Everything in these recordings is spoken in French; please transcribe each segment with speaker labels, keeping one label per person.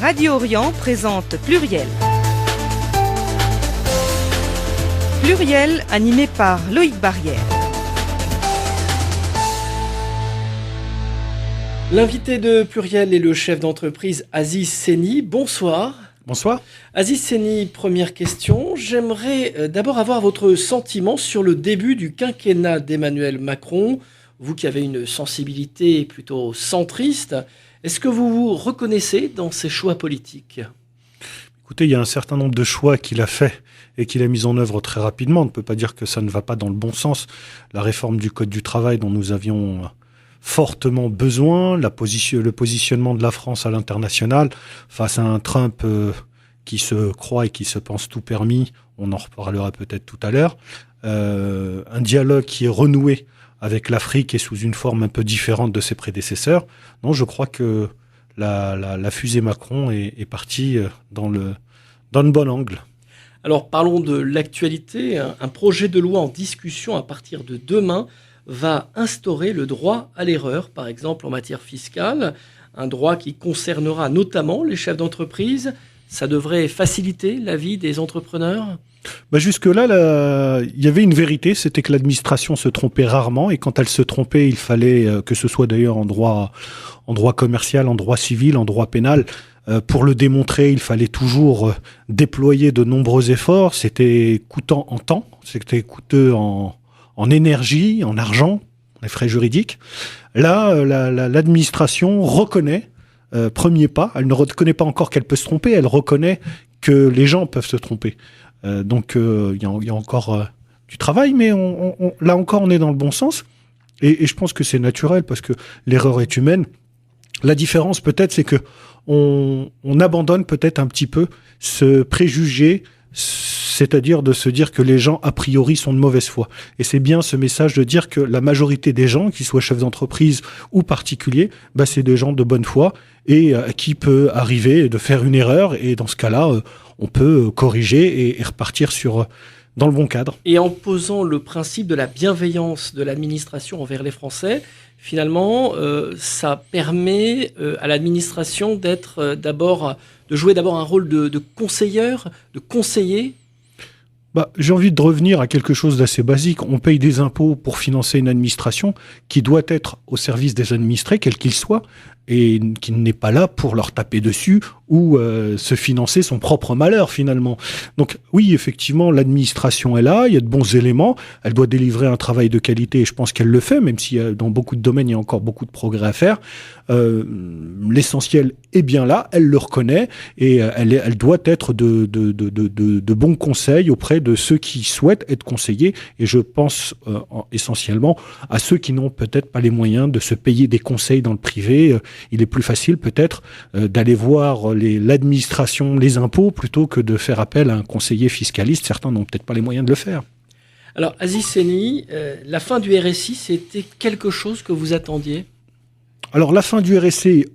Speaker 1: Radio Orient présente Pluriel. Pluriel animé par Loïc Barrière.
Speaker 2: L'invité de Pluriel est le chef d'entreprise Aziz Seni. Bonsoir.
Speaker 3: Bonsoir.
Speaker 2: Aziz Seni, première question. J'aimerais d'abord avoir votre sentiment sur le début du quinquennat d'Emmanuel Macron. Vous qui avez une sensibilité plutôt centriste, est-ce que vous vous reconnaissez dans ses choix politiques ?
Speaker 3: Écoutez, il y a un certain nombre de choix qu'il a fait et qu'il a mis en œuvre très rapidement. On ne peut pas dire que ça ne va pas dans le bon sens. La réforme du Code du travail dont nous avions fortement besoin, le positionnement de la France à l'international face à un Trump qui se croit et qui se pense tout permis, on en reparlera peut-être tout à l'heure, un dialogue qui est renoué avec l'Afrique et sous une forme un peu différente de ses prédécesseurs. Non, je crois que la fusée Macron est partie dans le bon angle.
Speaker 2: Alors parlons de l'actualité. Un projet de loi en discussion à partir de demain va instaurer le droit à l'erreur, par exemple en matière fiscale, un droit qui concernera notamment les chefs d'entreprise. Ça devrait faciliter la vie des entrepreneurs ?
Speaker 3: Jusque-là, il y avait une vérité, c'était que l'administration se trompait rarement, et quand elle se trompait, il fallait, que ce soit d'ailleurs en droit commercial, en droit civil, en droit pénal, pour le démontrer, il fallait toujours déployer de nombreux efforts. C'était coûtant en temps, c'était coûteux en énergie, en argent, les frais juridiques. Là, l'administration reconnaît, premier pas, elle ne reconnaît pas encore qu'elle peut se tromper, elle reconnaît que les gens peuvent se tromper. Donc, il y a encore du travail, mais là encore, on est dans le bon sens. Et je pense que c'est naturel parce que l'erreur est humaine. La différence, peut-être, c'est que on abandonne peut-être un petit peu ce préjugé, c'est-à-dire de se dire que les gens, a priori, sont de mauvaise foi. Et c'est bien ce message de dire que la majorité des gens, qu'ils soient chefs d'entreprise ou particuliers, c'est des gens de bonne foi et à qui peut arriver de faire une erreur. Et dans ce cas-là, on peut corriger et repartir dans le bon cadre.
Speaker 2: Et en posant le principe de la bienveillance de l'administration envers les Français, finalement, ça permet à l'administration de jouer d'abord un rôle de conseilleur, de conseiller.
Speaker 3: J'ai envie de revenir à quelque chose d'assez basique. On paye des impôts pour financer une administration qui doit être au service des administrés, quels qu'ils soient, et qui n'est pas là pour leur taper dessus ou se financer son propre malheur, finalement. Donc oui, effectivement, l'administration est là, il y a de bons éléments, elle doit délivrer un travail de qualité, et je pense qu'elle le fait, même si dans beaucoup de domaines, il y a encore beaucoup de progrès à faire. L'essentiel est bien là, elle le reconnaît, et elle doit être de bons conseils auprès de ceux qui souhaitent être conseillés, et je pense essentiellement à ceux qui n'ont peut-être pas les moyens de se payer des conseils dans le privé. Il est plus facile peut-être d'aller voir l'administration, les impôts, plutôt que de faire appel à un conseiller fiscaliste. Certains n'ont peut-être pas les moyens de le faire.
Speaker 2: Alors, Aziz Seni, la fin du RSI, c'était quelque chose que vous attendiez ?
Speaker 3: Alors, la fin du RSI,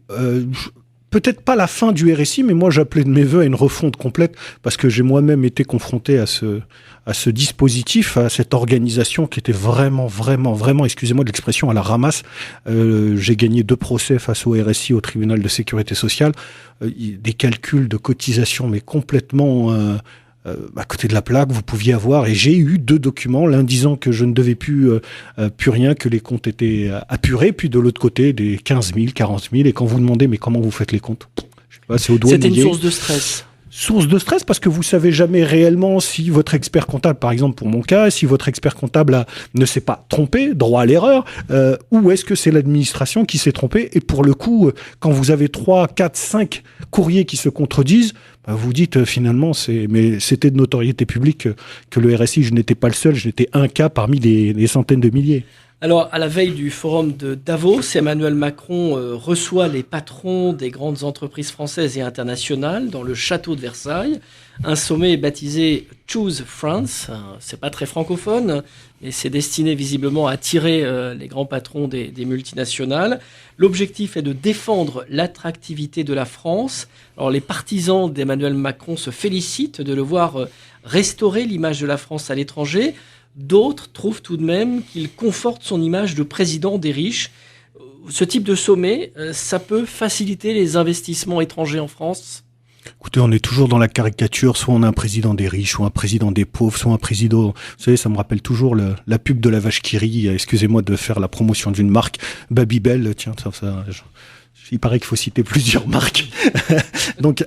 Speaker 3: peut-être pas la fin du RSI, mais moi j'appelais de mes voeux à une refonte complète, parce que j'ai moi-même été confronté à ce dispositif, à cette organisation qui était vraiment, excusez-moi de l'expression, à la ramasse. J'ai gagné 2 procès face au RSI, au tribunal de sécurité sociale, des calculs de cotisation, mais complètement à côté de la plaque. Vous pouviez avoir, et j'ai eu 2 documents, l'un disant que je ne devais plus rien, que les comptes étaient apurés, puis de l'autre côté des 15 000, 40 000, et quand vous demandez mais comment vous faites les comptes, je sais pas, c'est au doigt.
Speaker 2: C'était une source de stress.
Speaker 3: Source de stress, parce que vous savez jamais réellement si votre expert comptable, par exemple pour mon cas, si votre expert comptable ne s'est pas trompé, droit à l'erreur, ou est-ce que c'est l'administration qui s'est trompée. Et pour le coup, quand vous avez 3, 4, 5 courriers qui se contredisent, vous dites finalement, mais c'était de notoriété publique que le RSI, je n'étais pas le seul, j'étais un cas parmi des centaines de milliers.
Speaker 2: Alors, à la veille du forum de Davos, Emmanuel Macron reçoit les patrons des grandes entreprises françaises et internationales dans le château de Versailles. Un sommet baptisé Choose France. C'est pas très francophone, mais c'est destiné visiblement à attirer les grands patrons des multinationales. L'objectif est de défendre l'attractivité de la France. Alors, les partisans d'Emmanuel Macron se félicitent de le voir restaurer l'image de la France à l'étranger. D'autres trouvent tout de même qu'il conforte son image de président des riches. ce type de sommet, ça peut faciliter les investissements étrangers en France ?
Speaker 3: Écoutez, on est toujours dans la caricature, soit on a un président des riches, soit un président des pauvres, soit un président... Vous savez, ça me rappelle toujours la pub de la vache qui rit. Excusez-moi de faire la promotion d'une marque. Babybel, tiens, il paraît qu'il faut citer plusieurs marques. Donc,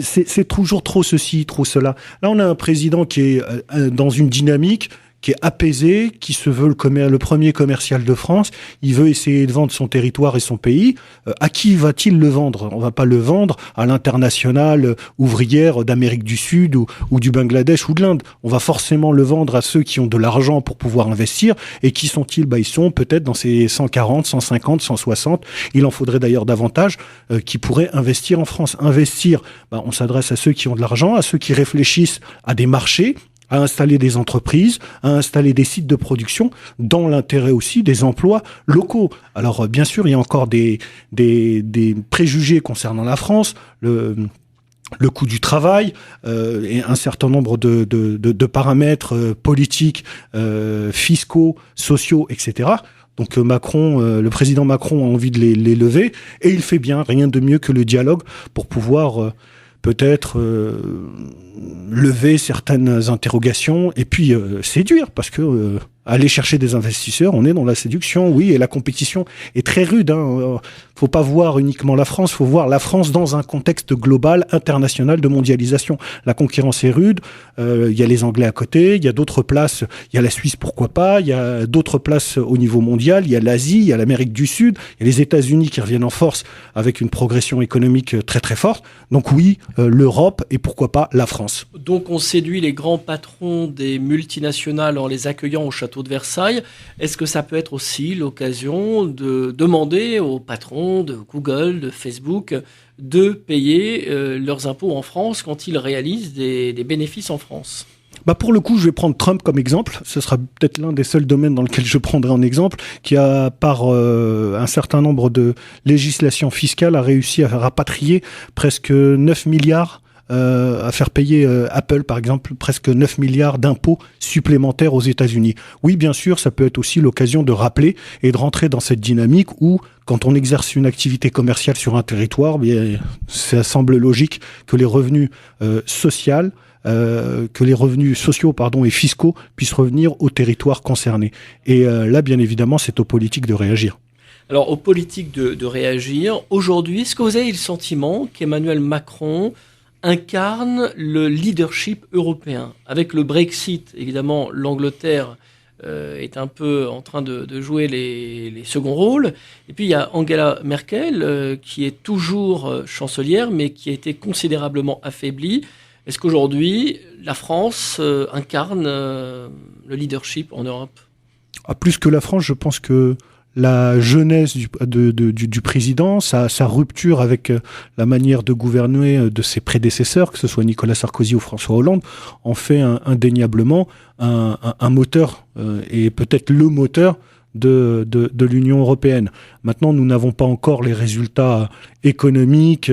Speaker 3: c'est toujours trop ceci, trop cela. Là, on a un président qui est dans une dynamique qui est apaisé, qui se veut le premier commercial de France. Il veut essayer de vendre son territoire et son pays. À qui va-t-il le vendre ? On va pas le vendre à l'international ouvrière d'Amérique du Sud ou du Bangladesh ou de l'Inde. On va forcément le vendre à ceux qui ont de l'argent pour pouvoir investir. Et qui sont-ils ? Ils sont peut-être dans ces 140, 150, 160. Il en faudrait d'ailleurs davantage qui pourraient investir en France. Investir, on s'adresse à ceux qui ont de l'argent, à ceux qui réfléchissent à des marchés, à installer des entreprises, à installer des sites de production, dans l'intérêt aussi des emplois locaux. Alors, bien sûr, il y a encore des préjugés concernant la France, le coût du travail et un certain nombre de paramètres politiques, fiscaux, sociaux, etc. Donc le président Macron a envie de les lever, et il fait bien, rien de mieux que le dialogue pour pouvoir peut-être lever certaines interrogations et puis séduire, parce que aller chercher des investisseurs, on est dans la séduction, oui, et la compétition est très rude. Faut pas voir uniquement la France, faut voir la France dans un contexte global, international de mondialisation. La concurrence est rude, il y a les Anglais à côté, il y a d'autres places, il y a la Suisse, pourquoi pas, il y a d'autres places au niveau mondial, il y a l'Asie, il y a l'Amérique du Sud, il y a les États-Unis qui reviennent en force avec une progression économique très très forte. Donc oui, l'Europe et pourquoi pas la France.
Speaker 2: Donc on séduit les grands patrons des multinationales en les accueillant au château de Versailles. Est-ce que ça peut être aussi l'occasion de demander aux patrons de Google, de Facebook, de payer leurs impôts en France quand ils réalisent des bénéfices en France ?
Speaker 3: Pour le coup, je vais prendre Trump comme exemple. Ce sera peut-être l'un des seuls domaines dans lequel je prendrai en exemple, qui a, par un certain nombre de législations fiscales, a réussi à rapatrier presque 9 milliards à faire payer Apple, par exemple, presque 9 milliards d'impôts supplémentaires aux États-Unis. Oui, bien sûr, ça peut être aussi l'occasion de rappeler et de rentrer dans cette dynamique où, quand on exerce une activité commerciale sur un territoire, ça semble logique que les revenus sociaux et fiscaux puissent revenir au territoire concerné. Et là, bien évidemment, c'est aux politiques de réagir.
Speaker 2: Alors, aux politiques de réagir. Aujourd'hui, est-ce que vous avez le sentiment qu'Emmanuel Macron incarne le leadership européen ? Avec le Brexit, évidemment, l'Angleterre est un peu en train de jouer les seconds rôles. Et puis, il y a Angela Merkel, qui est toujours chancelière, mais qui a été considérablement affaiblie. Est-ce qu'aujourd'hui, la France incarne le leadership en Europe ?
Speaker 3: Plus que la France, je pense que la jeunesse du président, sa rupture avec la manière de gouverner de ses prédécesseurs, que ce soit Nicolas Sarkozy ou François Hollande, en fait indéniablement un moteur, et peut-être le moteur de l'Union européenne. Maintenant, nous n'avons pas encore les résultats économiques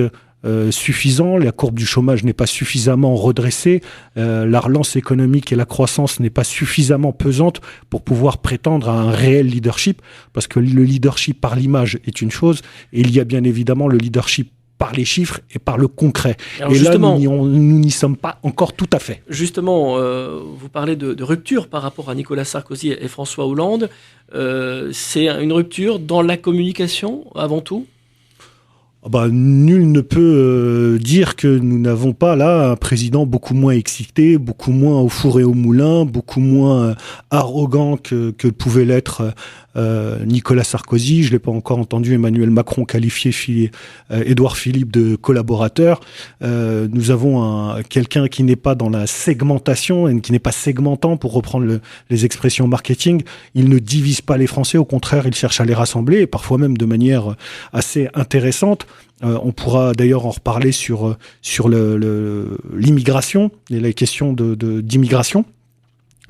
Speaker 3: suffisant, la courbe du chômage n'est pas suffisamment redressée, la relance économique et la croissance n'est pas suffisamment pesante pour pouvoir prétendre à un réel leadership, parce que le leadership par l'image est une chose, et il y a bien évidemment le leadership par les chiffres et par le concret. Alors et là, nous n'y sommes pas encore tout à fait.
Speaker 2: Justement, vous parlez de rupture par rapport à Nicolas Sarkozy et François Hollande. C'est une rupture dans la communication, avant tout ?
Speaker 3: Nul ne peut dire que nous n'avons pas là un président beaucoup moins excité, beaucoup moins au four et au moulin, beaucoup moins arrogant que pouvait l'être Nicolas Sarkozy. Je l'ai pas encore entendu Emmanuel Macron qualifier Édouard Philippe de collaborateur. Nous avons quelqu'un qui n'est pas dans la segmentation et qui n'est pas segmentant, pour reprendre les expressions marketing. Il ne divise pas les Français, au contraire, il cherche à les rassembler, et parfois même de manière assez intéressante. On pourra d'ailleurs en reparler sur l'immigration et la question d'immigration.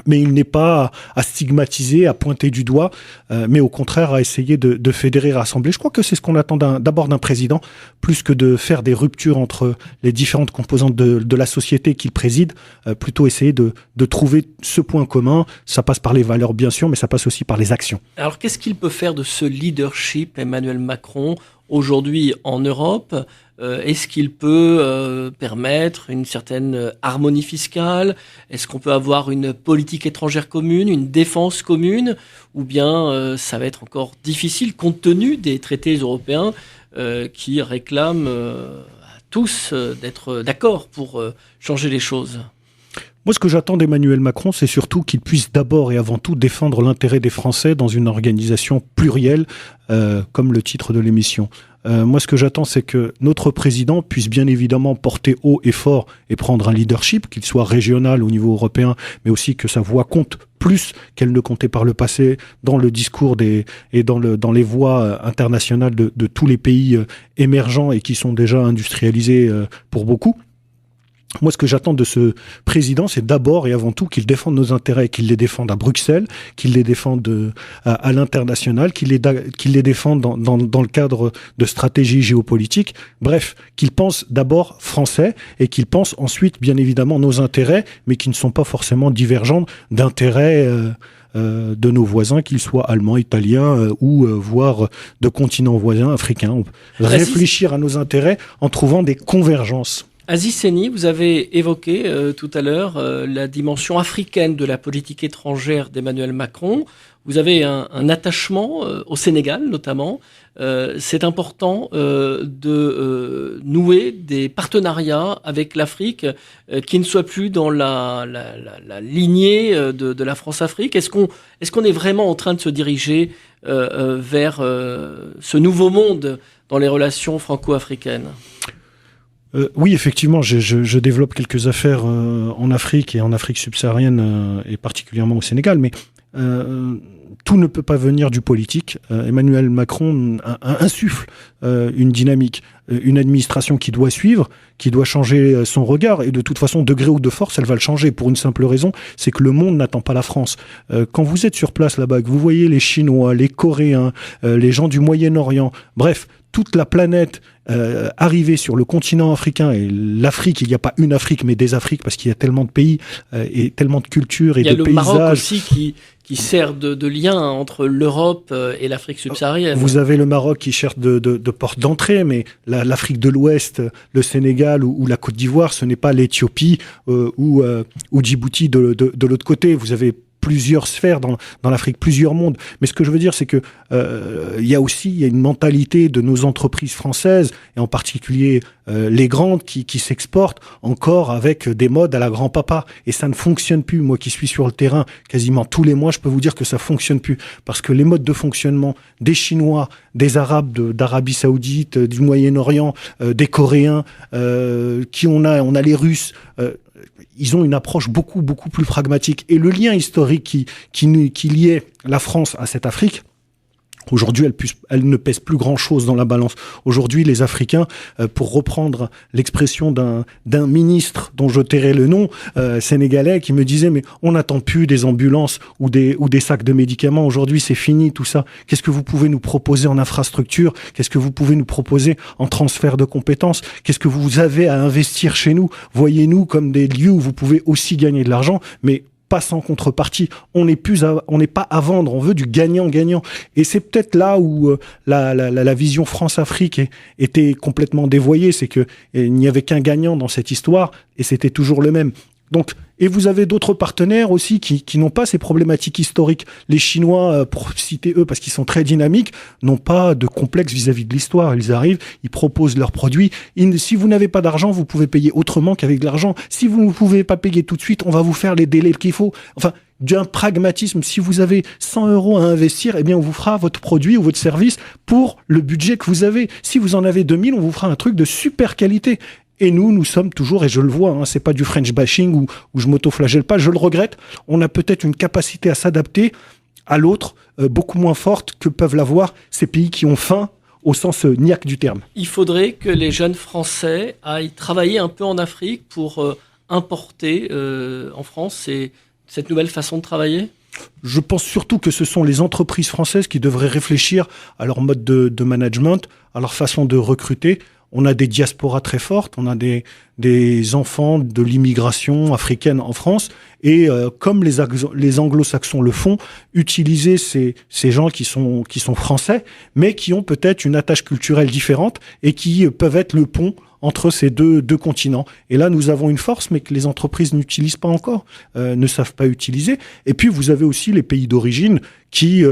Speaker 3: Mais il n'est pas à stigmatiser, à pointer du doigt, mais au contraire à essayer de fédérer, rassembler. Je crois que c'est ce qu'on attend d'abord d'un président, plus que de faire des ruptures entre les différentes composantes de la société qu'il préside, plutôt essayer de trouver ce point commun. Ça passe par les valeurs, bien sûr, mais ça passe aussi par les actions.
Speaker 2: Alors, qu'est-ce qu'il peut faire de ce leadership, Emmanuel Macron, aujourd'hui en Europe? Est-ce qu'il peut permettre une certaine harmonie fiscale? Est-ce qu'on peut avoir une politique étrangère commune, une défense commune? Ou bien ça va être encore difficile compte tenu des traités européens qui réclament à tous d'être d'accord pour changer les choses?
Speaker 3: Moi, ce que j'attends d'Emmanuel Macron, c'est surtout qu'il puisse d'abord et avant tout défendre l'intérêt des Français dans une organisation plurielle, comme le titre de l'émission. Moi, ce que j'attends, c'est que notre président puisse bien évidemment porter haut et fort et prendre un leadership, qu'il soit régional au niveau européen, mais aussi que sa voix compte plus qu'elle ne comptait par le passé dans le discours et dans les voix internationales de tous les pays émergents et qui sont déjà industrialisés pour beaucoup. Moi, ce que j'attends de ce président, c'est d'abord et avant tout qu'il défende nos intérêts, qu'il les défende à Bruxelles, qu'il les défende à l'international, qu'il les défende dans le cadre de stratégie géopolitique. Bref, qu'il pense d'abord français et qu'il pense ensuite, bien évidemment, nos intérêts, mais qui ne sont pas forcément divergents d'intérêts de nos voisins, qu'ils soient allemands, italiens ou voire de continents voisins, africains. Réfléchir à nos intérêts en trouvant des convergences.
Speaker 2: Aziz Seni, vous avez évoqué tout à l'heure la dimension africaine de la politique étrangère d'Emmanuel Macron. Vous avez un attachement au Sénégal notamment. C'est important de nouer des partenariats avec l'Afrique qui ne soient plus dans la lignée de la France-Afrique. Est-ce qu'on est vraiment en train de se diriger vers ce nouveau monde dans les relations franco-africaines ?
Speaker 3: Oui, effectivement, je développe quelques affaires en Afrique et en Afrique subsaharienne et particulièrement au Sénégal, mais tout ne peut pas venir du politique. Emmanuel Macron insuffle une dynamique, une administration qui doit suivre, qui doit changer son regard, et de toute façon, de gré ou de force, elle va le changer pour une simple raison, c'est que le monde n'attend pas la France. Quand vous êtes sur place là-bas, que vous voyez les Chinois, les Coréens, les gens du Moyen-Orient, bref, toute la planète arriver sur le continent africain, et l'Afrique, il n'y a pas une Afrique, mais des Afriques, parce qu'il y a tellement de pays et tellement de cultures et de paysages. Il y a le
Speaker 2: Maroc aussi qui sert de lien entre l'Europe et l'Afrique subsaharienne.
Speaker 3: Vous avez le Maroc qui cherche de porte d'entrée, mais l'Afrique de l'Ouest, le Sénégal ou la Côte d'Ivoire, ce n'est pas l'Éthiopie ou Djibouti de l'autre côté. Vous avez plusieurs sphères dans l'Afrique, plusieurs mondes. Mais ce que je veux dire, c'est que il y a une mentalité de nos entreprises françaises, et en particulier les grandes, qui s'exportent encore avec des modes à la grand-papa. Et ça ne fonctionne plus. Moi qui suis sur le terrain quasiment tous les mois, je peux vous dire que ça fonctionne plus. Parce que les modes de fonctionnement des Chinois, des Arabes d'Arabie Saoudite, du Moyen-Orient, des Coréens, on a les Russes, ils ont une approche beaucoup plus pragmatique. Et le lien historique qui liait la France à cette Afrique, aujourd'hui, elle ne pèse plus grand-chose dans la balance. Aujourd'hui, les Africains, pour reprendre l'expression d'un ministre dont je tairai le nom, sénégalais, qui me disait « mais on n'attend plus des ambulances ou des sacs de médicaments. Aujourd'hui, c'est fini tout ça. Qu'est-ce que vous pouvez nous proposer en infrastructure? Qu'est-ce que vous pouvez nous proposer en transfert de compétences? Qu'est-ce que vous avez à investir chez nous? Voyez-nous comme des lieux où vous pouvez aussi gagner de l'argent, mais pas sans contrepartie. On n'est pas à vendre, on veut du gagnant-gagnant. Et c'est peut-être là où la vision France-Afrique était complètement dévoyée, c'est que il n'y avait qu'un gagnant dans cette histoire, et c'était toujours le même. Donc, et vous avez d'autres partenaires aussi qui n'ont pas ces problématiques historiques. Les Chinois, pour citer eux, parce qu'ils sont très dynamiques, n'ont pas de complexe vis-à-vis de l'histoire. Ils arrivent, ils proposent leurs produits. Si vous n'avez pas d'argent, vous pouvez payer autrement qu'avec de l'argent. Si vous ne pouvez pas payer tout de suite, on va vous faire les délais qu'il faut. Enfin, d'un pragmatisme. Si vous avez 100 € à investir, eh bien, on vous fera votre produit ou votre service pour le budget que vous avez. Si vous en avez 2000, on vous fera un truc de super qualité. Et nous sommes toujours, et je le vois, c'est pas du French bashing où je m'auto-flagelle pas, je le regrette, on a peut-être une capacité à s'adapter à l'autre beaucoup moins forte que peuvent l'avoir ces pays qui ont faim au sens niaque du terme.
Speaker 2: Il faudrait que les jeunes Français aillent travailler un peu en Afrique pour importer en France ces cette nouvelle façon de travailler ?
Speaker 3: Je pense surtout que ce sont les entreprises françaises qui devraient réfléchir à leur mode de management, à leur façon de recruter. On a des diasporas très fortes, on a des enfants de l'immigration africaine en France, et comme les anglo-saxons le font, utiliser ces gens qui sont français, mais qui ont peut-être une attache culturelle différente et qui peuvent être le pont entre ces deux continents. Et là, nous avons une force, mais que les entreprises n'utilisent pas encore, ne savent pas utiliser. Et puis, vous avez aussi les pays d'origine qui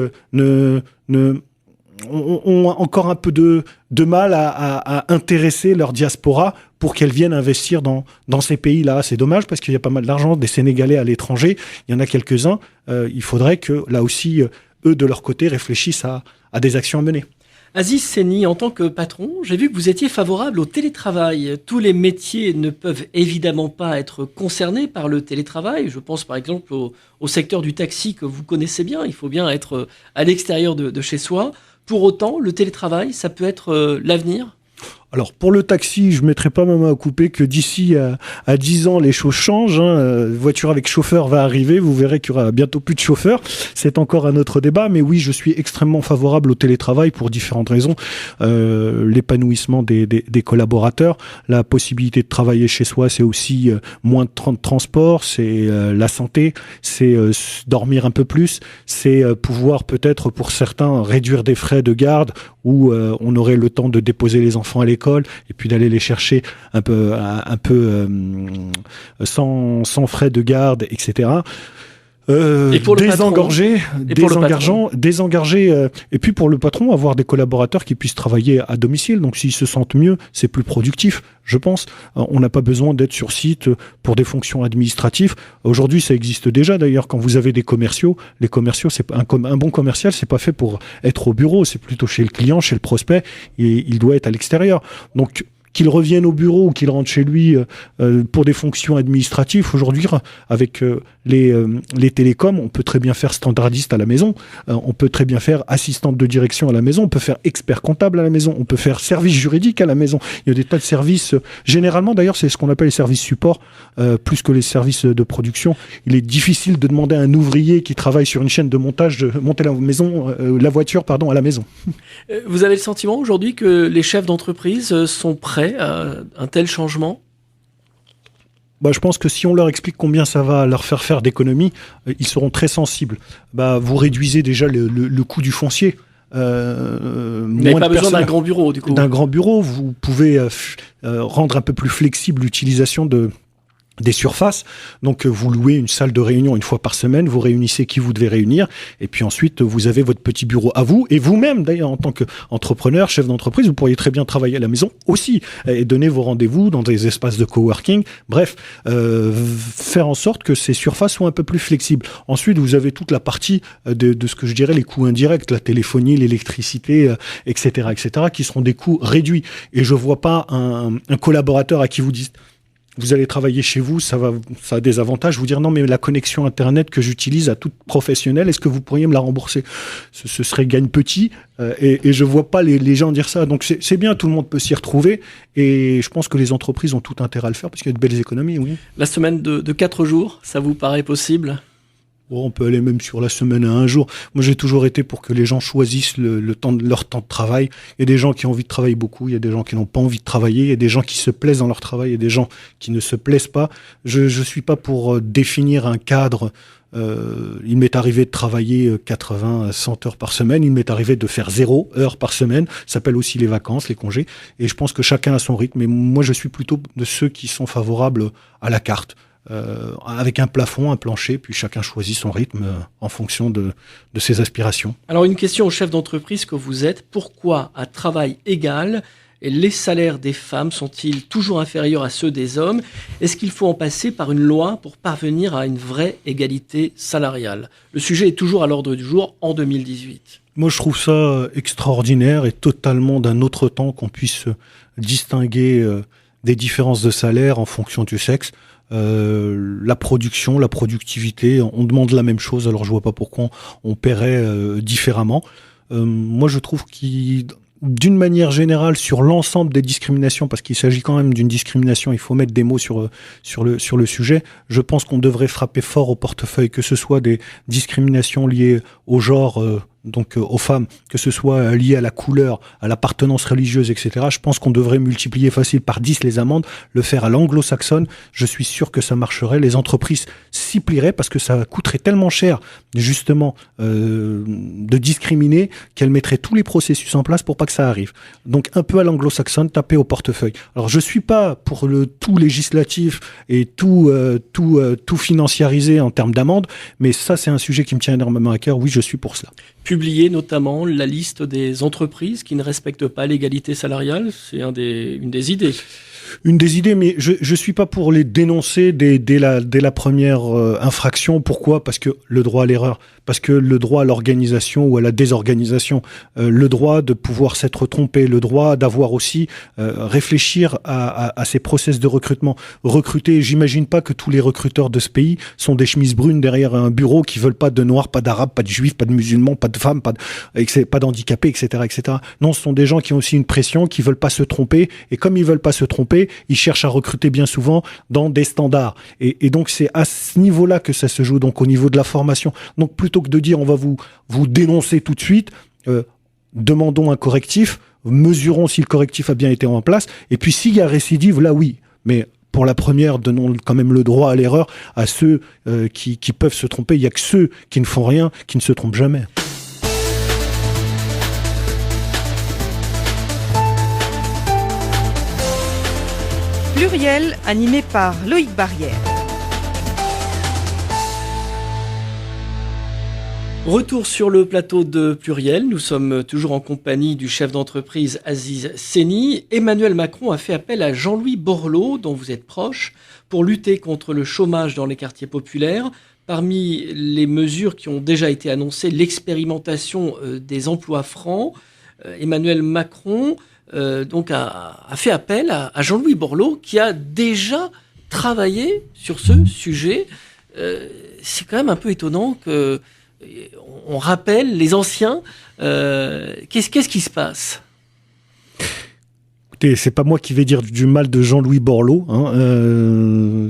Speaker 3: ont encore un peu de mal à intéresser leur diaspora pour qu'elles viennent investir dans ces pays-là. C'est dommage parce qu'il y a pas mal d'argent, des Sénégalais à l'étranger, il y en a quelques-uns. Il faudrait que, là aussi, eux, de leur côté, réfléchissent à des actions à mener.
Speaker 2: Aziz Seni, en tant que patron, j'ai vu que vous étiez favorable au télétravail. Tous les métiers ne peuvent évidemment pas être concernés par le télétravail. Je pense par exemple au secteur du taxi que vous connaissez bien. Il faut bien être à l'extérieur de chez soi. Pour autant, le télétravail, ça peut être l'avenir ?
Speaker 3: Alors, pour le taxi, je ne mettrai pas ma main à couper que d'ici à 10 ans, les choses changent. Voiture avec chauffeur va arriver. Vous verrez qu'il y aura bientôt plus de chauffeurs. C'est encore un autre débat. Mais oui, je suis extrêmement favorable au télétravail pour différentes raisons. L'épanouissement des collaborateurs, la possibilité de travailler chez soi, c'est aussi moins de transport, c'est la santé, c'est dormir un peu plus, c'est pouvoir peut-être pour certains réduire des frais de garde où on aurait le temps de déposer les enfants à l'école et puis d'aller les chercher un peu sans frais de garde, etc. Désengorger, et puis pour le patron, avoir des collaborateurs qui puissent travailler à domicile. Donc s'ils se sentent mieux, c'est plus productif, je pense. On n'a pas besoin d'être sur site pour des fonctions administratives. Aujourd'hui, ça existe déjà. D'ailleurs, quand vous avez des commerciaux, les commerciaux, c'est un bon commercial, c'est pas fait pour être au bureau, c'est plutôt chez le client, chez le prospect, et il doit être à l'extérieur. Donc qu'il revienne au bureau ou qu'il rentre chez lui pour des fonctions administratives. Aujourd'hui, avec les télécoms, on peut très bien faire standardiste à la maison, on peut très bien faire assistante de direction à la maison, on peut faire expert comptable à la maison, on peut faire service juridique à la maison. Il y a des tas de services. Généralement, d'ailleurs, c'est ce qu'on appelle les services support, plus que les services de production. Il est difficile de demander à un ouvrier qui travaille sur une chaîne de montage de monter la voiture à la maison.
Speaker 2: Vous avez le sentiment aujourd'hui que les chefs d'entreprise sont prêts à un tel changement ?
Speaker 3: Je pense que si on leur explique combien ça va leur faire d'économies, ils seront très sensibles. Vous réduisez déjà le coût du foncier.
Speaker 2: Vous n'avez pas besoin d'un grand bureau, du coup.
Speaker 3: D'un grand bureau, vous pouvez rendre un peu plus flexible l'utilisation des surfaces. Donc, vous louez une salle de réunion une fois par semaine, vous réunissez qui vous devez réunir, et puis ensuite, vous avez votre petit bureau à vous, et vous-même, d'ailleurs, en tant qu'entrepreneur, chef d'entreprise, vous pourriez très bien travailler à la maison aussi, et donner vos rendez-vous dans des espaces de coworking. Bref, faire en sorte que ces surfaces soient un peu plus flexibles. Ensuite, vous avez toute la partie de ce que je dirais les coûts indirects, la téléphonie, l'électricité, etc., qui seront des coûts réduits. Et je vois pas un collaborateur à qui vous dites vous allez travailler chez vous, ça a des avantages. Vous dire non, mais la connexion Internet que j'utilise à toute professionnelle, est-ce que vous pourriez me la rembourser ? Ce serait gagne petit, et je vois pas les gens dire ça. Donc c'est bien, tout le monde peut s'y retrouver, et je pense que les entreprises ont tout intérêt à le faire parce qu'il y a de belles économies, oui.
Speaker 2: La semaine de 4 jours, ça vous paraît possible ?
Speaker 3: On peut aller même sur la semaine à 1 jour. Moi, j'ai toujours été pour que les gens choisissent leur temps de travail. Il y a des gens qui ont envie de travailler beaucoup, il y a des gens qui n'ont pas envie de travailler, il y a des gens qui se plaisent dans leur travail, il y a des gens qui ne se plaisent pas. Je suis pas pour définir un cadre. Il m'est arrivé de travailler 80 à 100 heures par semaine. Il m'est arrivé de faire 0 heure par semaine. Ça s'appelle aussi les vacances, les congés. Et je pense que chacun a son rythme. Et moi, je suis plutôt de ceux qui sont favorables à la carte. Avec un plafond, un plancher, puis chacun choisit son rythme en fonction de ses aspirations.
Speaker 2: Alors une question au chef d'entreprise que vous êtes, pourquoi à travail égal, les salaires des femmes sont-ils toujours inférieurs à ceux des hommes ? Est-ce qu'il faut en passer par une loi pour parvenir à une vraie égalité salariale ? Le sujet est toujours à l'ordre du jour en 2018.
Speaker 3: Moi, je trouve ça extraordinaire et totalement d'un autre temps qu'on puisse distinguer des différences de salaire en fonction du sexe. La production, la productivité, on demande la même chose, alors je vois pas pourquoi on paierait différemment. Moi, je trouve qu'il d'une manière générale, sur l'ensemble des discriminations, parce qu'il s'agit quand même d'une discrimination, il faut mettre des mots sur le sujet, je pense qu'on devrait frapper fort au portefeuille, que ce soit des discriminations liées au genre, donc aux femmes, que ce soit lié à la couleur, à l'appartenance religieuse, etc. Je pense qu'on devrait multiplier facile par 10 les amendes, le faire à l'anglo-saxonne. Je suis sûr que ça marcherait. Les entreprises s'y plieraient parce que ça coûterait tellement cher, justement, de discriminer, qu'elles mettraient tous les processus en place pour pas que ça arrive. Donc un peu à l'anglo-saxonne, taper au portefeuille. Alors je suis pas pour le tout législatif et tout financiarisé en termes d'amendes, mais ça c'est un sujet qui me tient énormément à cœur. Oui, je suis pour cela.
Speaker 2: Publier notamment la liste des entreprises qui ne respectent pas l'égalité salariale, c'est une des idées.
Speaker 3: Une des idées, mais je suis pas pour les dénoncer dès la première infraction. Pourquoi ? Parce que le droit à l'erreur, parce que le droit à l'organisation ou à la désorganisation, le droit de pouvoir s'être trompé, le droit d'avoir aussi réfléchir à ces process de recrutement. Recruter, j'imagine pas que tous les recruteurs de ce pays sont des chemises brunes derrière un bureau qui veulent pas de noirs, pas d'arabes, pas de juifs, pas de musulmans, pas de femmes, pas d'handicapés, etc., etc. Non, ce sont des gens qui ont aussi une pression, qui veulent pas se tromper, et comme ils veulent pas se tromper, ils cherchent à recruter bien souvent dans des standards. Et donc, c'est à ce niveau-là que ça se joue, donc au niveau de la formation. Donc, plutôt que de dire on va vous dénoncer tout de suite, demandons un correctif, mesurons si le correctif a bien été en place, et puis s'il y a récidive, là oui. Mais pour la première, donnons quand même le droit à l'erreur à ceux qui peuvent se tromper. Il n'y a que ceux qui ne font rien, qui ne se trompent jamais.
Speaker 1: Pluriel, animé par Loïc Barrière.
Speaker 2: Retour sur le plateau de Pluriel. Nous sommes toujours en compagnie du chef d'entreprise Aziz Seni. Emmanuel Macron a fait appel à Jean-Louis Borloo, dont vous êtes proche, pour lutter contre le chômage dans les quartiers populaires. Parmi les mesures qui ont déjà été annoncées, l'expérimentation des emplois francs. Emmanuel Macron donc a fait appel à Jean-Louis Borloo, qui a déjà travaillé sur ce sujet. C'est quand même un peu étonnant que on rappelle les anciens. Qu'est-ce qui se passe ?
Speaker 3: Écoutez, c'est pas moi qui vais dire du mal de Jean-Louis Borloo.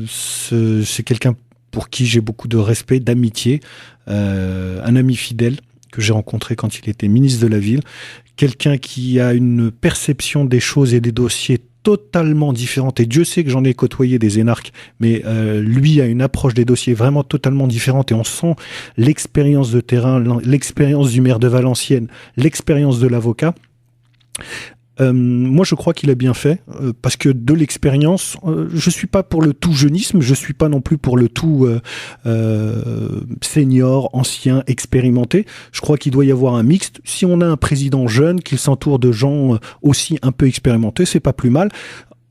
Speaker 3: C'est quelqu'un pour qui j'ai beaucoup de respect, d'amitié, un ami fidèle que j'ai rencontré quand il était ministre de la Ville, quelqu'un qui a une perception des choses et des dossiers totalement différente, et Dieu sait que j'en ai côtoyé des énarques, mais lui a une approche des dossiers vraiment totalement différente, et on sent l'expérience de terrain, l'expérience du maire de Valenciennes, l'expérience de l'avocat. Moi je crois qu'il a bien fait, parce que de l'expérience, je suis pas pour le tout jeunisme, je suis pas non plus pour le tout senior, ancien, expérimenté. Je crois qu'il doit y avoir un mixte. Si on a un président jeune, qu'il s'entoure de gens aussi un peu expérimentés, c'est pas plus mal.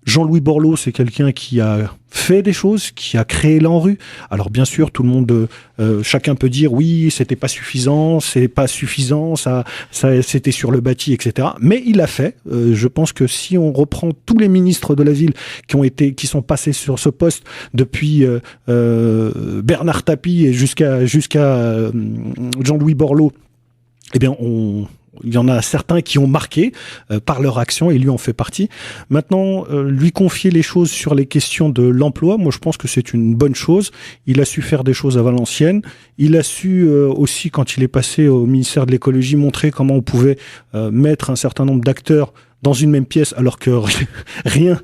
Speaker 3: Jean-Louis Borloo, c'est quelqu'un qui a fait des choses, qui a créé l'ANRU. Alors bien sûr, tout le monde, chacun peut dire oui, c'était pas suffisant, c'est pas suffisant, ça c'était sur le bâti, etc. Mais il l'a fait. Je pense que si on reprend tous les ministres de la ville qui sont passés sur ce poste depuis Bernard Tapie et jusqu'à Jean-Louis Borloo, eh bien il y en a certains qui ont marqué par leur action, et lui en fait partie. Maintenant, lui confier les choses sur les questions de l'emploi, moi je pense que c'est une bonne chose. Il a su faire des choses à Valenciennes. Il a su aussi, quand il est passé au ministère de l'écologie, montrer comment on pouvait mettre un certain nombre d'acteurs dans une même pièce, alors que rien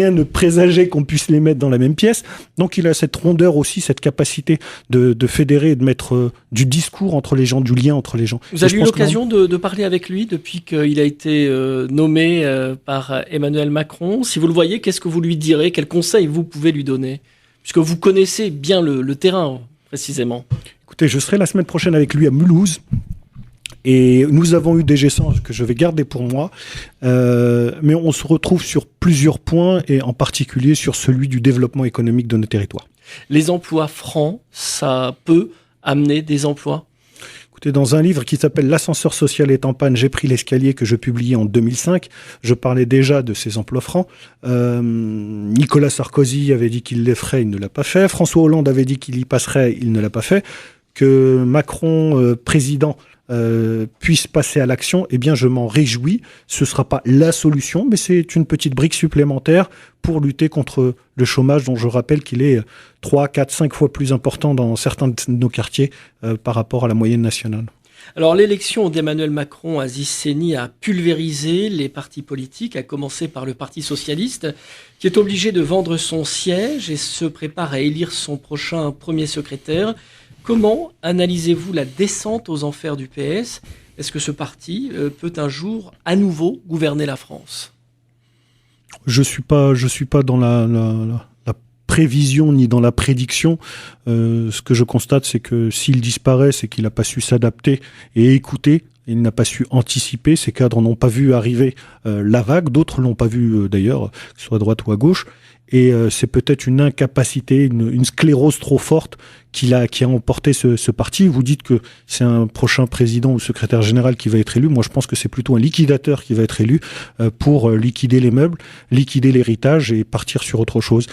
Speaker 3: ne présageait qu'on puisse les mettre dans la même pièce. Donc il a cette rondeur aussi, cette capacité de fédérer et de mettre du discours entre les gens, du lien entre les gens.
Speaker 2: Vous avez eu l'occasion de parler avec lui depuis qu'il a été nommé par Emmanuel Macron. Si vous le voyez, qu'est-ce que vous lui direz ? Quels conseils vous pouvez lui donner ? Puisque vous connaissez bien le terrain, précisément.
Speaker 3: Écoutez, je serai la semaine prochaine avec lui à Mulhouse. Et nous avons eu des échanges que je vais garder pour moi, mais on se retrouve sur plusieurs points, et en particulier sur celui du développement économique de nos territoires.
Speaker 2: Les emplois francs, ça peut amener des emplois ?
Speaker 3: Écoutez, dans un livre qui s'appelle « L'ascenseur social est en panne, j'ai pris l'escalier » que je publiais en 2005, je parlais déjà de ces emplois francs. Nicolas Sarkozy avait dit qu'il les ferait, il ne l'a pas fait. François Hollande avait dit qu'il y passerait, il ne l'a pas fait. Que Macron, président, puisse passer à l'action, eh bien, je m'en réjouis. Ce ne sera pas la solution, mais c'est une petite brique supplémentaire pour lutter contre le chômage, dont je rappelle qu'il est 3, 4, 5 fois plus important dans certains de nos quartiers par rapport à la moyenne nationale.
Speaker 2: Alors l'élection d'Emmanuel Macron à Ziceni a pulvérisé les partis politiques, à commencer par le Parti socialiste, qui est obligé de vendre son siège et se prépare à élire son prochain premier secrétaire. Comment analysez-vous la descente aux enfers du PS ? Est-ce que ce parti peut un jour à nouveau gouverner la France ?
Speaker 3: Je suis pas dans la prévision ni dans la prédiction. Ce que je constate, c'est que s'il disparaît, c'est qu'il n'a pas su s'adapter et écouter. Il n'a pas su anticiper. Ces cadres n'ont pas vu arriver la vague. D'autres l'ont pas vu d'ailleurs, que ce soit à droite ou à gauche. Et c'est peut-être une incapacité, une sclérose trop forte qui a emporté ce parti. Vous dites que c'est un prochain président ou secrétaire général qui va être élu. Moi, je pense que c'est plutôt un liquidateur qui va être élu pour liquider les meubles, liquider l'héritage et partir sur autre chose.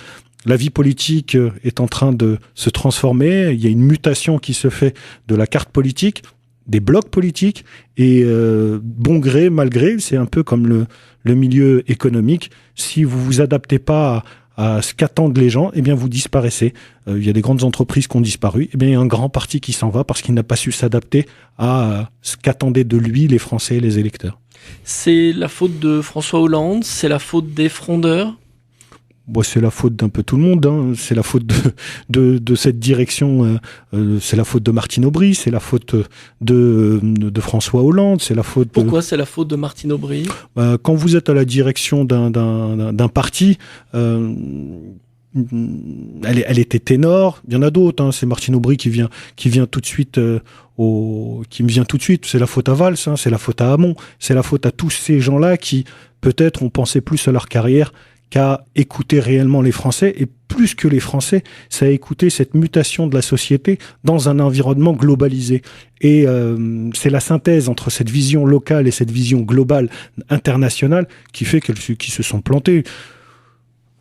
Speaker 3: La vie politique est en train de se transformer. Il y a une mutation qui se fait de la carte politique, des blocs politiques, et bon gré, mal gré, c'est un peu comme le milieu économique. Si vous vous adaptez pas à ce qu'attendent les gens, eh bien vous disparaissez. Il y a des grandes entreprises qui ont disparu. Eh bien il y a un grand parti qui s'en va parce qu'il n'a pas su s'adapter à ce qu'attendaient de lui les Français et les électeurs.
Speaker 2: C'est la faute de François Hollande, c'est la faute des frondeurs ?
Speaker 3: Bon, c'est la faute d'un peu tout le monde, hein. C'est la faute de cette direction, c'est la faute de Martine Aubry, c'est la faute de François Hollande, c'est la faute...
Speaker 2: Pourquoi c'est la faute de Martine Aubry ?
Speaker 3: Quand vous êtes à la direction d'un parti, elle était ténor, il y en a d'autres, hein. C'est Martine Aubry qui vient tout de suite qui me vient tout de suite, c'est la faute à Valls, hein, c'est la faute à Hamon, c'est la faute à tous ces gens-là qui peut-être ont pensé plus à leur carrière qu'à écouter réellement les Français, et plus que les Français, c'est à écouter cette mutation de la société dans un environnement globalisé. Et c'est la synthèse entre cette vision locale et cette vision globale, internationale, qui fait qu'ils se sont plantés.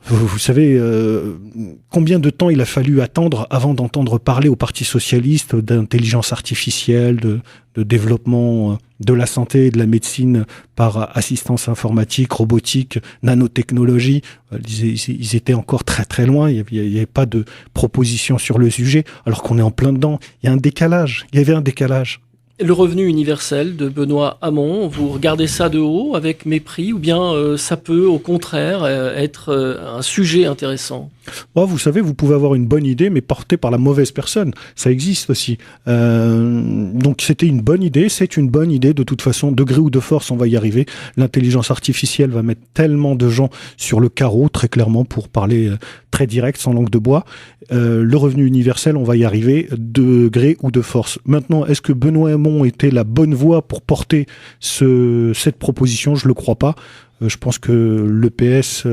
Speaker 3: Vous savez combien de temps il a fallu attendre avant d'entendre parler au Parti socialiste d'intelligence artificielle, de développement de la santé et de la médecine par assistance informatique, robotique, nanotechnologie. Ils étaient encore très très loin, il n'y avait pas de proposition sur le sujet, alors qu'on est en plein dedans. Il y a un décalage, il y avait un décalage.
Speaker 2: Le revenu universel de Benoît Hamon, vous regardez ça de haut avec mépris ou bien ça peut au contraire être un sujet intéressant ?
Speaker 3: Oh, vous savez, vous pouvez avoir une bonne idée mais portée par la mauvaise personne. Ça existe aussi. Donc c'était une bonne idée, c'est une bonne idée de toute façon. De gré ou de force, on va y arriver. L'intelligence artificielle va mettre tellement de gens sur le carreau, très clairement, pour parler très direct, sans langue de bois. Le revenu universel, on va y arriver de gré ou de force. Maintenant, est-ce que Benoît Hamon était la bonne voie pour porter cette proposition ? Je le crois pas. Je pense que le PS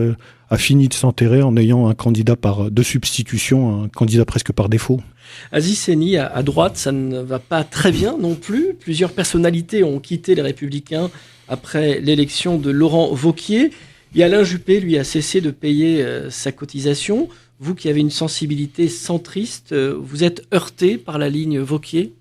Speaker 3: a fini de s'enterrer en ayant un candidat de substitution, un candidat presque par défaut.
Speaker 2: À Ziceni, à droite, ça ne va pas très bien non plus. Plusieurs personnalités ont quitté les Républicains après l'élection de Laurent Wauquiez. Et Alain Juppé, lui, a cessé de payer sa cotisation. Vous qui avez une sensibilité centriste, vous êtes heurté par la ligne Wauquiez ?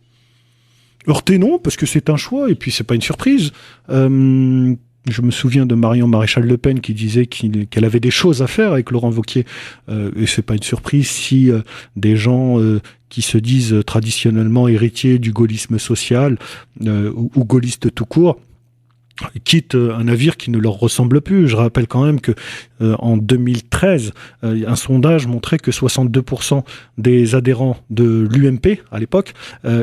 Speaker 3: Heurté non, parce que c'est un choix et puis c'est pas une surprise. Je me souviens de Marion Maréchal-Le Pen qui disait qu'elle avait des choses à faire avec Laurent Wauquiez. Et c'est pas une surprise si des gens qui se disent traditionnellement héritiers du gaullisme social ou gaullistes tout court quittent un navire qui ne leur ressemble plus. Je rappelle quand même que en 2013, un sondage montrait que 62% des adhérents de l'UMP à l'époque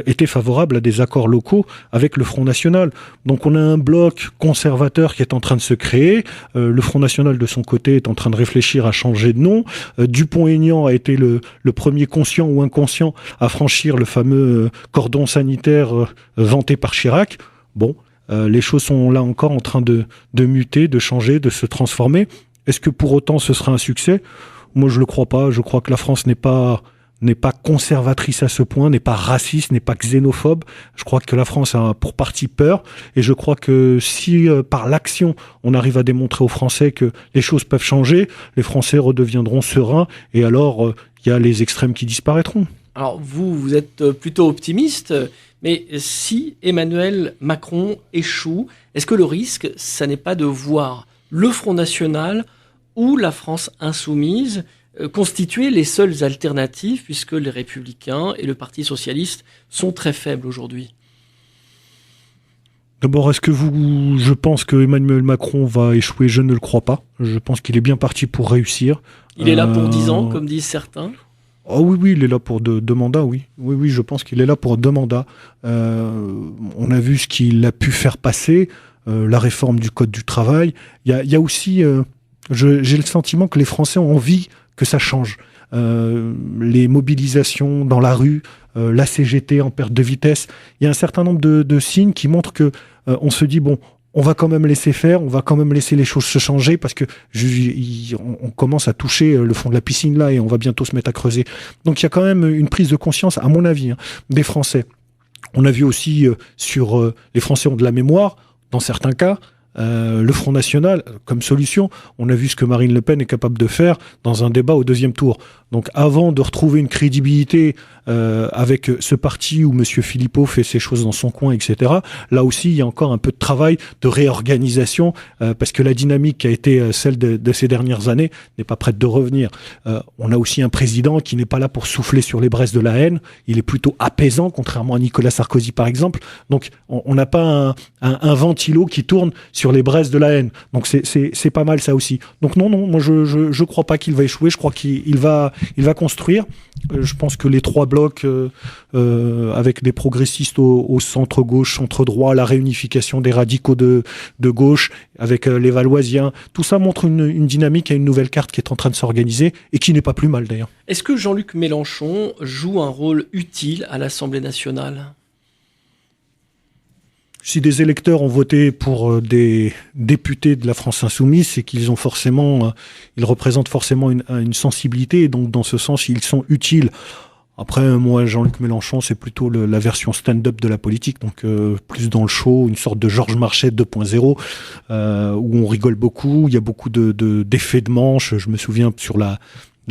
Speaker 3: étaient favorables à des accords locaux avec le Front National. Donc on a un bloc conservateur qui est en train de se créer. Le Front National de son côté est en train de réfléchir à changer de nom. Dupont-Aignan a été le premier conscient ou inconscient à franchir le fameux cordon sanitaire vanté par Chirac. Bon. Les choses sont là encore en train de muter, de changer, de se transformer. Est-ce que pour autant ce sera un succès ? Moi je le crois pas. Je crois que la France n'est pas conservatrice à ce point, n'est pas raciste, n'est pas xénophobe. Je crois que la France a pour partie peur. Et je crois que si par l'action on arrive à démontrer aux Français que les choses peuvent changer, les Français redeviendront sereins et alors il y a les extrêmes qui disparaîtront.
Speaker 2: Alors vous êtes plutôt optimiste, mais si Emmanuel Macron échoue, est-ce que le risque, ça n'est pas de voir le Front National ou la France Insoumise constituer les seules alternatives, puisque les Républicains et le Parti Socialiste sont très faibles aujourd'hui?
Speaker 3: D'abord, je pense que Emmanuel Macron va échouer? Je ne le crois pas. Je pense qu'il est bien parti pour réussir.
Speaker 2: Il est là pour 10 ans, comme disent certains.
Speaker 3: Oh oui, il est là pour deux mandats, oui. Oui, je pense qu'il est là pour 2 mandats. On a vu ce qu'il a pu faire passer, la réforme du Code du travail. Il y a aussi, j'ai le sentiment que les Français ont envie que ça change. Les mobilisations dans la rue, la CGT en perte de vitesse. Il y a un certain nombre de signes qui montrent que on se dit, bon, on va quand même laisser faire, on va quand même laisser les choses se changer parce que on commence à toucher le fond de la piscine là et on va bientôt se mettre à creuser. Donc il y a quand même une prise de conscience, à mon avis, des Français. On a vu aussi sur les Français ont de la mémoire, dans certains cas. Le Front National, comme solution, on a vu ce que Marine Le Pen est capable de faire dans un débat au 2e tour. Donc avant de retrouver une crédibilité avec ce parti où M. Philippot fait ses choses dans son coin, etc., là aussi, il y a encore un peu de travail, de réorganisation, parce que la dynamique qui a été celle de ces dernières années n'est pas prête de revenir. On a aussi un président qui n'est pas là pour souffler sur les braises de la haine, il est plutôt apaisant, contrairement à Nicolas Sarkozy, par exemple. Donc on n'a pas un ventilo qui tourne sur les braises de la haine. Donc c'est pas mal ça aussi. Donc non, moi je crois pas qu'il va échouer, je crois qu'il va construire. Je pense que les 3 blocs avec des progressistes au centre-gauche, centre-droit, la réunification des radicaux de gauche avec les Valoisiens, tout ça montre une dynamique à une nouvelle carte qui est en train de s'organiser et qui n'est pas plus mal d'ailleurs.
Speaker 2: Est-ce que Jean-Luc Mélenchon joue un rôle utile à l'Assemblée nationale ?
Speaker 3: Si des électeurs ont voté pour des députés de la France Insoumise, c'est qu'ils ont ils représentent forcément une sensibilité, et donc dans ce sens, ils sont utiles. Après, moi, Jean-Luc Mélenchon, c'est plutôt la version stand-up de la politique, donc plus dans le show, une sorte de Georges Marchais 2.0, où on rigole beaucoup, il y a beaucoup d'effets de manche. Je me souviens sur la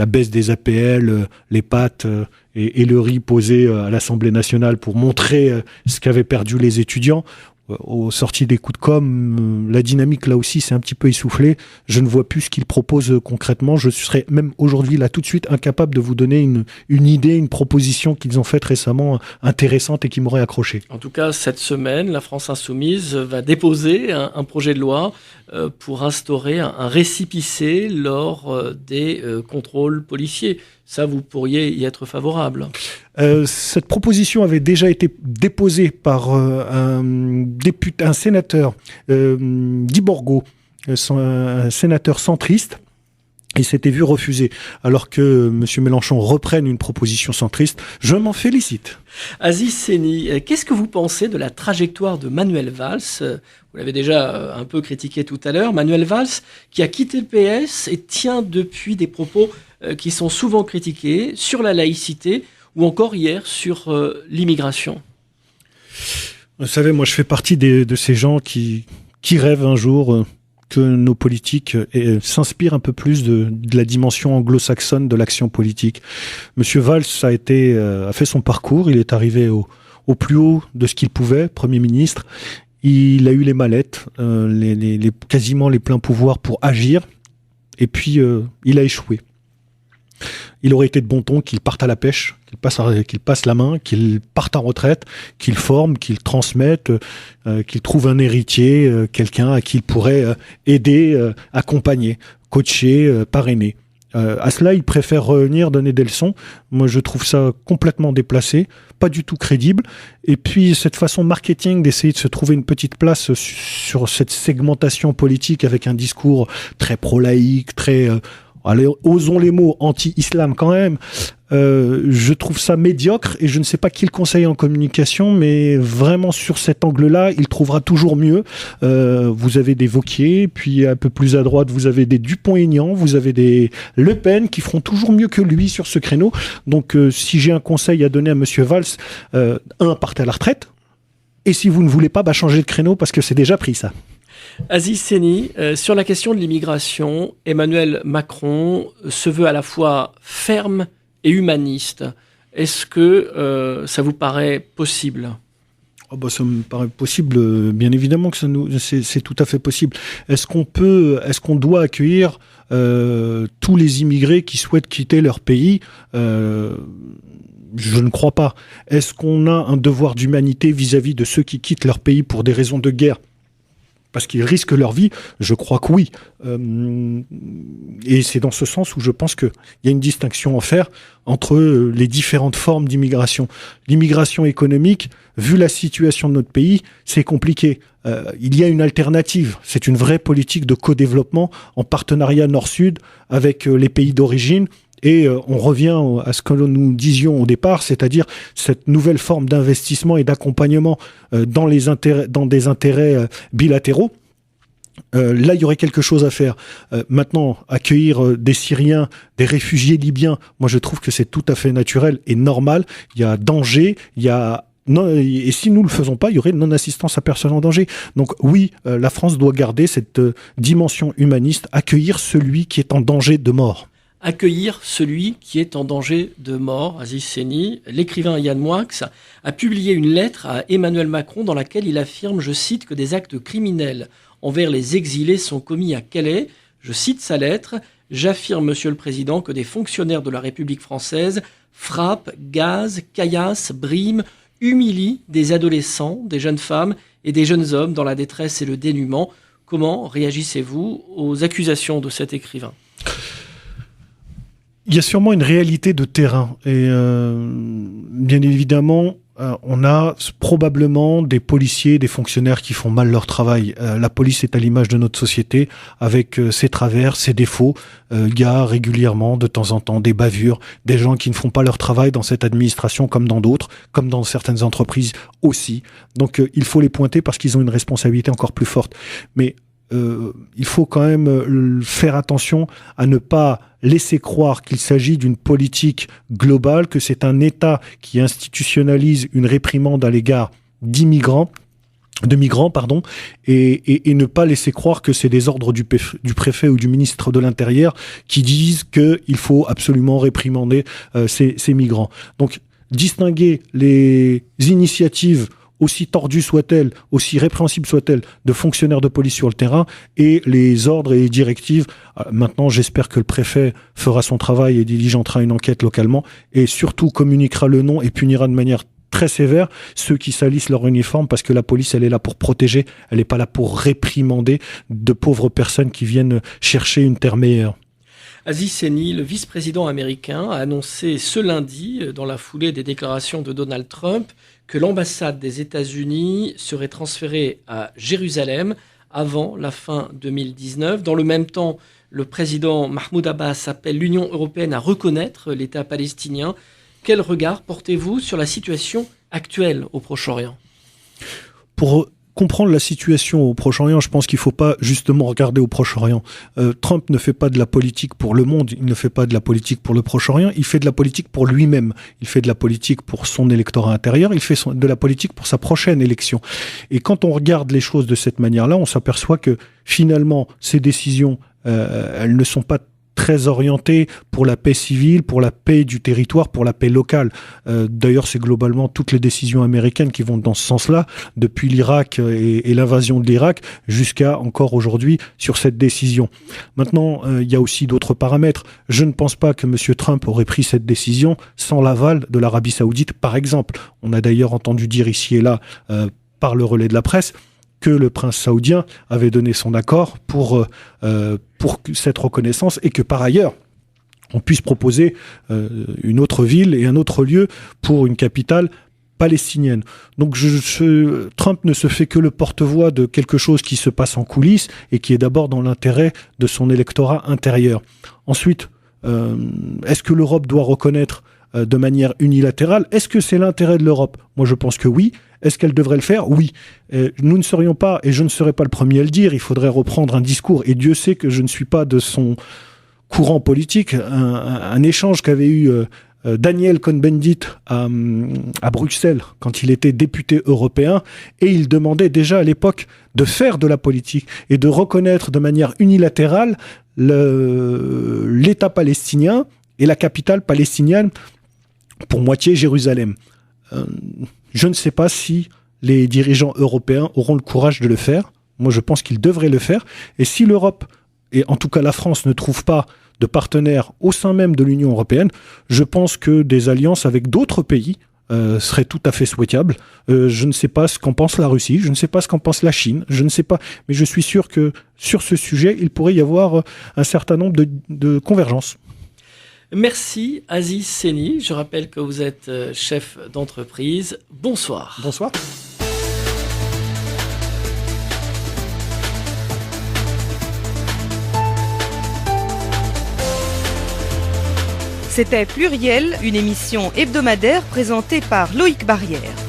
Speaker 3: baisse des APL, les pâtes et le riz posé à l'Assemblée nationale pour montrer ce qu'avaient perdu les étudiants. Aux sorties des coups de com', la dynamique là aussi c'est un petit peu essoufflé. Je ne vois plus ce qu'ils proposent concrètement. Je serais même aujourd'hui là tout de suite incapable de vous donner une idée, une proposition qu'ils ont faite récemment intéressante et qui m'aurait accroché.
Speaker 2: En tout cas, cette semaine, la France Insoumise va déposer un projet de loi pour instaurer un récépissé lors des contrôles policiers. Ça, vous pourriez y être favorable.
Speaker 3: Cette proposition avait déjà été déposée par un sénateur, Guy Borgo, un sénateur centriste, et s'était vu refuser. Alors que M. Mélenchon reprenne une proposition centriste, je m'en félicite.
Speaker 2: Aziz Seni, qu'est-ce que vous pensez de la trajectoire de Manuel Valls ? Vous l'avez déjà un peu critiqué tout à l'heure. Manuel Valls, qui a quitté le PS et tient depuis des propos qui sont souvent critiqués sur la laïcité ou encore hier sur l'immigration.
Speaker 3: Vous savez, moi je fais partie de ces gens qui rêvent un jour que nos politiques s'inspirent un peu plus de la dimension anglo-saxonne de l'action politique. Monsieur Valls a fait son parcours, il est arrivé au plus haut de ce qu'il pouvait, Premier ministre. Il a eu les mallettes, quasiment les pleins pouvoirs pour agir, et puis il a échoué. Il aurait été de bon ton qu'il parte à la pêche, qu'il passe la main, qu'il parte en retraite, qu'il forme, qu'il transmette, qu'il trouve un héritier, quelqu'un à qui il pourrait aider, accompagner, coacher, parrainer. À cela, il préfère revenir donner des leçons. Moi, je trouve ça complètement déplacé, pas du tout crédible. Et puis, cette façon marketing d'essayer de se trouver une petite place sur cette segmentation politique avec un discours très pro-laïque, très... allez, osons les mots, anti-islam quand même. Je trouve ça médiocre et je ne sais pas qui le conseille en communication, mais vraiment sur cet angle-là, il trouvera toujours mieux. Vous avez des Wauquiez, puis un peu plus à droite, vous avez des Dupont-Aignan, vous avez des Le Pen qui feront toujours mieux que lui sur ce créneau. Donc, si j'ai un conseil à donner à Monsieur Valls, partez à la retraite. Et si vous ne voulez pas, changez de créneau parce que c'est déjà pris ça.
Speaker 2: Aziz Seni, sur la question de l'immigration, Emmanuel Macron se veut à la fois ferme et humaniste. Est-ce que ça vous paraît possible ?
Speaker 3: Ça me paraît possible, bien évidemment que c'est tout à fait possible. Est-ce qu'on doit accueillir tous les immigrés qui souhaitent quitter leur pays ? Je ne crois pas. Est-ce qu'on a un devoir d'humanité vis-à-vis de ceux qui quittent leur pays pour des raisons de guerre ? Parce qu'ils risquent leur vie, je crois que oui. Et c'est dans ce sens où je pense qu'il y a une distinction à faire entre les différentes formes d'immigration. L'immigration économique, vu la situation de notre pays, c'est compliqué. Il y a une alternative. C'est une vraie politique de co-développement en partenariat nord-sud avec les pays d'origine. Et on revient à ce que nous disions au départ, c'est-à-dire cette nouvelle forme d'investissement et d'accompagnement dans des intérêts bilatéraux. Là, il y aurait quelque chose à faire. Maintenant, accueillir des Syriens, des réfugiés libyens, moi je trouve que c'est tout à fait naturel et normal. Il y a danger, et si nous ne le faisons pas, il y aurait non-assistance à personne en danger. Donc oui, la France doit garder cette dimension humaniste, accueillir celui qui est en danger de mort.
Speaker 2: Accueillir celui qui est en danger de mort, Aziz Seni. L'écrivain Yann Moix a publié une lettre à Emmanuel Macron dans laquelle il affirme, je cite, que des actes criminels envers les exilés sont commis à Calais. Je cite sa lettre. J'affirme, Monsieur le Président, que des fonctionnaires de la République française frappent, gazent, caillassent, briment, humilient des adolescents, des jeunes femmes et des jeunes hommes dans la détresse et le dénuement. Comment réagissez-vous aux accusations de cet écrivain ?
Speaker 3: Il y a sûrement une réalité de terrain et bien évidemment on a probablement des policiers, des fonctionnaires qui font mal leur travail. La police est à l'image de notre société avec ses travers, ses défauts. Il y a régulièrement de temps en temps des bavures, des gens qui ne font pas leur travail dans cette administration comme dans d'autres, comme dans certaines entreprises aussi. Donc il faut les pointer parce qu'ils ont une responsabilité encore plus forte. Mais il faut quand même faire attention à ne pas laisser croire qu'il s'agit d'une politique globale, que c'est un État qui institutionnalise une réprimande à l'égard de migrants, et ne pas laisser croire que c'est des ordres du préfet ou du ministre de l'Intérieur qui disent qu'il faut absolument réprimander ces migrants. Donc, distinguer les initiatives aussi tordues soient-elles, aussi répréhensibles soient-elles, de fonctionnaires de police sur le terrain et les ordres et les directives. Maintenant, j'espère que le préfet fera son travail et diligentera une enquête localement et surtout communiquera le nom et punira de manière très sévère ceux qui salissent leur uniforme parce que la police, elle est là pour protéger, elle n'est pas là pour réprimander de pauvres personnes qui viennent chercher une terre meilleure.
Speaker 2: Aziz Seni, le vice-président américain, a annoncé ce lundi, dans la foulée des déclarations de Donald Trump, que l'ambassade des États-Unis serait transférée à Jérusalem avant la fin 2019. Dans le même temps, le président Mahmoud Abbas appelle l'Union européenne à reconnaître l'État palestinien. Quel regard portez-vous sur la situation actuelle au Proche-Orient ?
Speaker 3: Pour comprendre la situation au Proche-Orient, je pense qu'il ne faut pas justement regarder au Proche-Orient. Trump ne fait pas de la politique pour le monde, il ne fait pas de la politique pour le Proche-Orient, il fait de la politique pour lui-même. Il fait de la politique pour son électorat intérieur, il fait de la politique pour sa prochaine élection. Et quand on regarde les choses de cette manière-là, on s'aperçoit que finalement, ces décisions, elles ne sont pas très orienté pour la paix civile, pour la paix du territoire, pour la paix locale. D'ailleurs, c'est globalement toutes les décisions américaines qui vont dans ce sens-là, depuis l'Irak et l'invasion de l'Irak, jusqu'à encore aujourd'hui sur cette décision. Maintenant, il y a aussi d'autres paramètres. Je ne pense pas que M. Trump aurait pris cette décision sans l'aval de l'Arabie Saoudite, par exemple. On a d'ailleurs entendu dire ici et là, par le relais de la presse, que le prince saoudien avait donné son accord pour cette reconnaissance et que par ailleurs, on puisse proposer une autre ville et un autre lieu pour une capitale palestinienne. Donc Trump ne se fait que le porte-voix de quelque chose qui se passe en coulisses et qui est d'abord dans l'intérêt de son électorat intérieur. Ensuite, est-ce que l'Europe doit reconnaître de manière unilatérale? Est-ce que c'est l'intérêt de l'Europe? Moi, je pense que oui. Est-ce qu'elle devrait le faire? Oui. Nous ne serions pas, et je ne serais pas le premier à le dire, il faudrait reprendre un discours, et Dieu sait que je ne suis pas de son courant politique, un échange qu'avait eu Daniel Cohn-Bendit à Bruxelles quand il était député européen, et il demandait déjà à l'époque de faire de la politique et de reconnaître de manière unilatérale l'État palestinien et la capitale palestinienne pour moitié Jérusalem. Je ne sais pas si les dirigeants européens auront le courage de le faire. Moi, je pense qu'ils devraient le faire. Et si l'Europe, et en tout cas la France, ne trouve pas de partenaires au sein même de l'Union européenne, je pense que des alliances avec d'autres pays seraient tout à fait souhaitables. Je ne sais pas ce qu'en pense la Russie, je ne sais pas ce qu'en pense la Chine, je ne sais pas, mais je suis sûr que sur ce sujet, il pourrait y avoir un certain nombre de convergences.
Speaker 2: Merci Aziz Seni. Je rappelle que vous êtes chef d'entreprise. Bonsoir.
Speaker 3: Bonsoir.
Speaker 1: C'était Pluriel, une émission hebdomadaire présentée par Loïc Barrière.